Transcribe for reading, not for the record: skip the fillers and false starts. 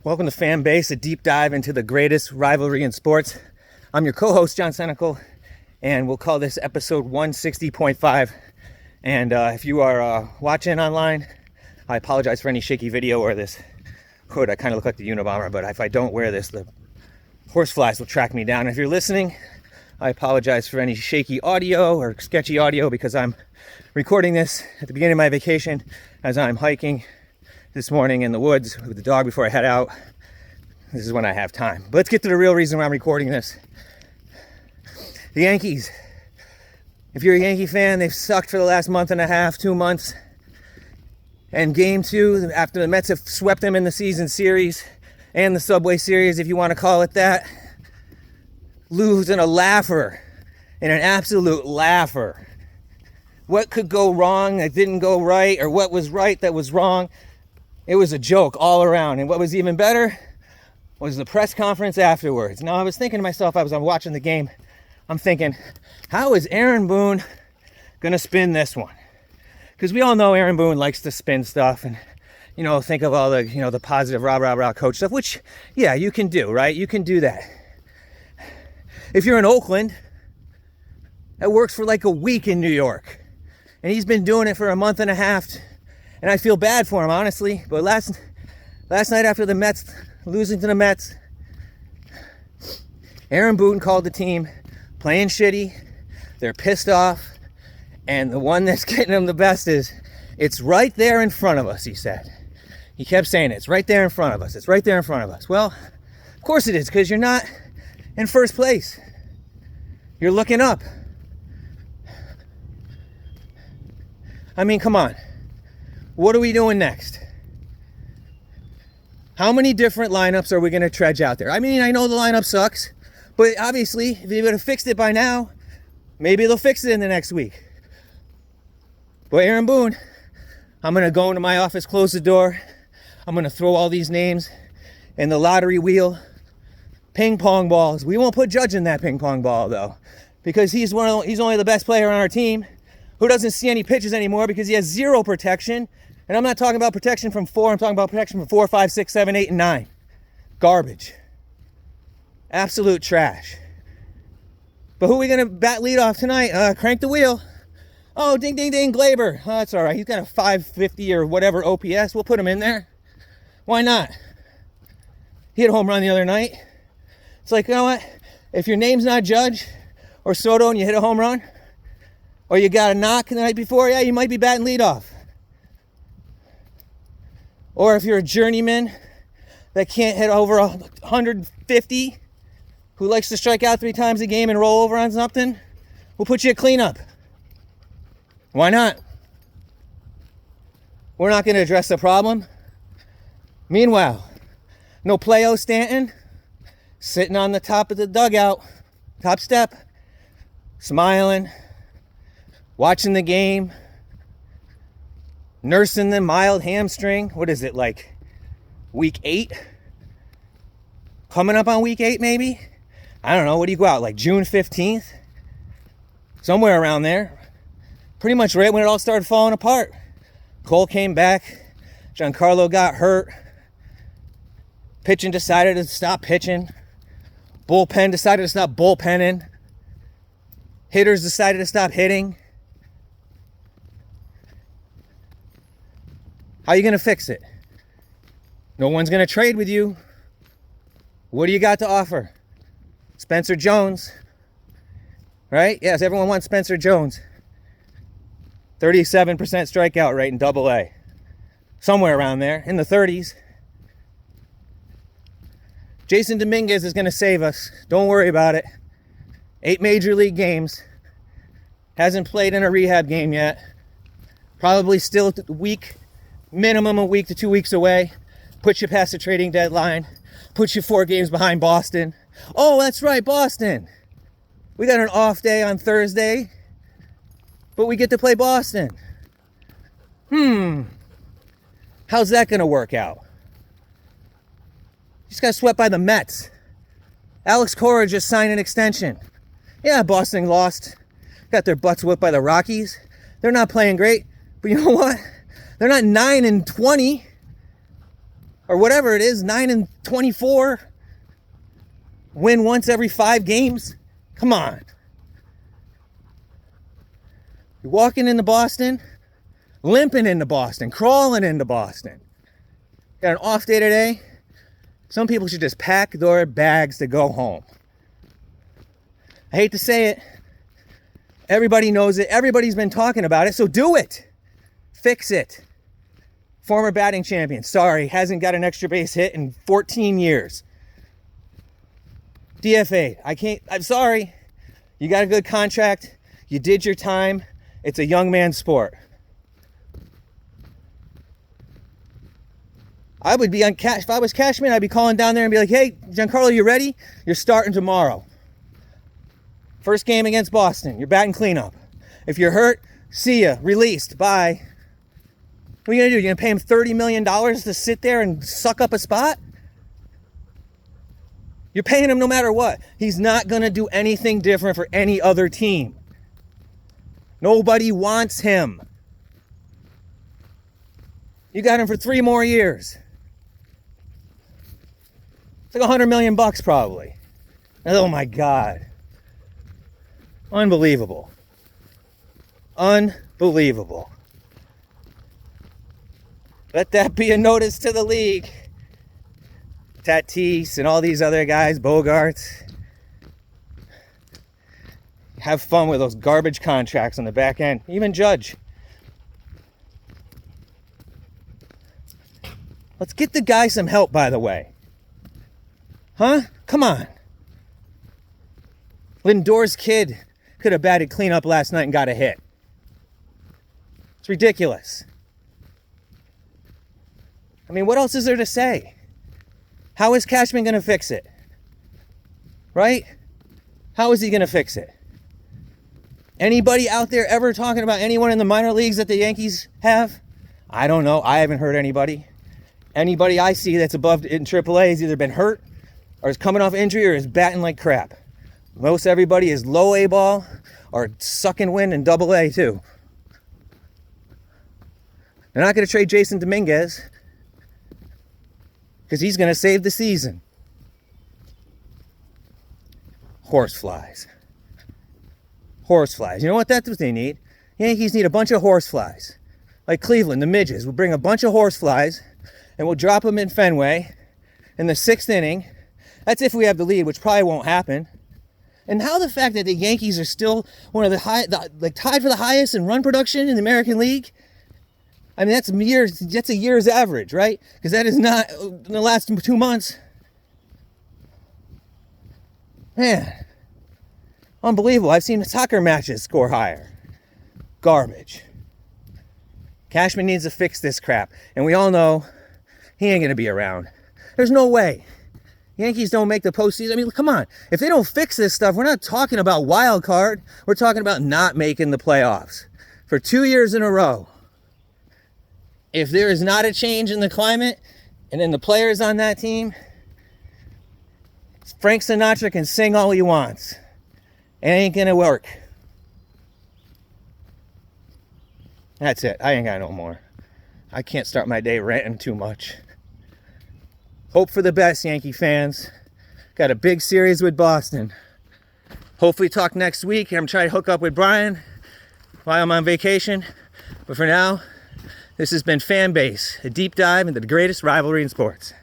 Welcome to Fan Base, a deep dive into the greatest rivalry in sports. I'm your co-host, John Senecal, and we'll call this episode 160.5. And if you are watching online, I apologize for any shaky video or this hood. I kind of look like the Unabomber, but if I don't wear this, the horseflies will track me down. If you're listening, I apologize for any shaky audio or sketchy audio because I'm recording this at the beginning of my vacation as I'm hiking this morning in the woods with the dog before I head out. This is when I have time. But let's get to the real reason why I'm recording this. The Yankees. If you're a Yankee fan, they've sucked for the last month and a half, 2 months. And game 2, after the Mets have swept them in the season series and the Subway Series, if you want to call it that, lose in a laugher, in an absolute laugher. What could go wrong that didn't go right, or what was right that was wrong? It was a joke all around. And what was even better was the press conference afterwards. Now, I was thinking to myself, I'm watching the game, I'm thinking, how is Aaron Boone going to spin this one? Because we all know Aaron Boone likes to spin stuff and, think of all the, the positive rah coach stuff, which, yeah, you can do, right? You can do that. If you're in Oakland, that works for like a week in New York. And he's been doing it for a month and a half. And I feel bad for him, honestly. But last night after the Mets, losing to the Mets, Aaron Boone called the team playing shitty. They're pissed off. And the one that's getting them the best is, it's right there in front of us, he said. He kept saying, it's right there in front of us. It's right there in front of us. Well, of course it is, because you're not in first place. You're looking up. I mean, come on. What are we doing next? How many different lineups are we going to trudge out there? I mean, I know the lineup sucks, but obviously, if they would have fixed it by now, maybe they'll fix it in the next week. But Aaron Boone, I'm going to go into my office, close the door. I'm going to throw all these names in the lottery wheel. Ping pong balls. We won't put Judge in that ping pong ball, though, because he's only the best player on our team who doesn't see any pitches anymore because he has zero protection. And I'm not talking about protection from 4. I'm talking about protection from 4, 5, 6, 7, 8, and 9. Garbage. Absolute trash. But who are we going to bat lead off tonight? Crank the wheel. Oh, ding, ding, ding, Glaber. Oh, that's all right. He's got a 550 or whatever OPS. We'll put him in there. Why not? He hit a home run the other night. It's like, you know what? If your name's not Judge or Soto and you hit a home run, or you got a knock the night before, yeah, you might be batting leadoff. Or if you're a journeyman that can't hit over 150, who likes to strike out 3 times a game and roll over on something, we'll put you at cleanup. Why not? We're not going to address the problem. Meanwhile, no Playo Stanton sitting on the top of the dugout, top step, smiling, watching the game, nursing the mild hamstring. What is it, like week 8? Coming up on week 8, maybe? I don't know. What do you go out, like June 15th? Somewhere around there. Pretty much right when it all started falling apart. Cole came back. Giancarlo got hurt. Pitching decided to stop pitching. Bullpen decided to stop bullpenning. Hitters decided to stop hitting. How are you going to fix it? No one's going to trade with you. What do you got to offer? Spencer Jones. Right? Yes, everyone wants Spencer Jones. 37% strikeout rate in Double-A. Somewhere around there, in the 30s. Jason Dominguez is going to save us. Don't worry about it. 8 major league games. Hasn't played in a rehab game yet. Probably still a week. Minimum a week to 2 weeks away. Puts you past the trading deadline. Puts you 4 games behind Boston. Oh, that's right, Boston. We got an off day on Thursday, but we get to play Boston. How's that going to work out? Just got swept by the Mets. Alex Cora just signed an extension. Yeah, Boston lost. Got their butts whipped by the Rockies. They're not playing great, but you know what? They're not 9-20. or whatever it is, 9-24, win once every 5 games. Come on. You're walking into Boston, limping into Boston, crawling into Boston. Got an off day today. Some people should just pack their bags to go home. I hate to say it. Everybody knows it. Everybody's been talking about it, so do it. Fix it. Former batting champion, sorry, hasn't got an extra base hit in 14 years. DFA, I'm sorry. You got a good contract. You did your time. It's a young man's sport. I would be on cash. If I was Cashman, I'd be calling down there and be like, hey, Giancarlo, you ready? You're starting tomorrow. First game against Boston. You're batting cleanup. If you're hurt, see ya. Released. Bye. What are you going to do? You're going to pay him $30 million to sit there and suck up a spot? You're paying him no matter what. He's not going to do anything different for any other team. Nobody wants him. You got him for 3 more years. It's like $100 million probably. Oh my God. Unbelievable. Unbelievable. Let that be a notice to the league. Tatis and all these other guys, Bogarts. Have fun with those garbage contracts on the back end. Even Judge. Let's get the guy some help, by the way. Huh? Come on. Lindor's kid could have batted cleanup last night and got a hit. It's ridiculous. I mean, what else is there to say? How is Cashman going to fix it? Right? How is he going to fix it? Anybody out there ever talking about anyone in the minor leagues that the Yankees have? I don't know. I haven't heard anybody. Anybody I see that's above in AAA has either been hurt or is coming off injury or is batting like crap. Most everybody is low A ball or sucking wind in double A too. They're not going to trade Jason Dominguez because he's going to save the season. Horseflies. Horseflies. You know what? That's what they need. Yankees need a bunch of horseflies. Like Cleveland, the midges. We'll bring a bunch of horseflies and we'll drop them in Fenway in the 6th inning. That's if we have the lead, which probably won't happen. And how the fact that the Yankees are still one of the tied for the highest in run production in the American League. I mean, that's a year's average, right? Because that is not in the last 2 months. Man, unbelievable. I've seen soccer matches score higher. Garbage. Cashman needs to fix this crap. And we all know he ain't going to be around. There's no way. Yankees don't make the postseason. I mean, come on. If they don't fix this stuff, we're not talking about wild card. We're talking about not making the playoffs for 2 years in a row. If there is not a change in the climate and in the players on that team, Frank Sinatra can sing all he wants. It ain't going to work. That's it. I ain't got no more. I can't start my day ranting too much. Hope for the best, Yankee fans. Got a big series with Boston. Hopefully talk next week. I'm trying to hook up with Brian while I'm on vacation. But for now, this has been Fan Base, a deep dive into the greatest rivalry in sports.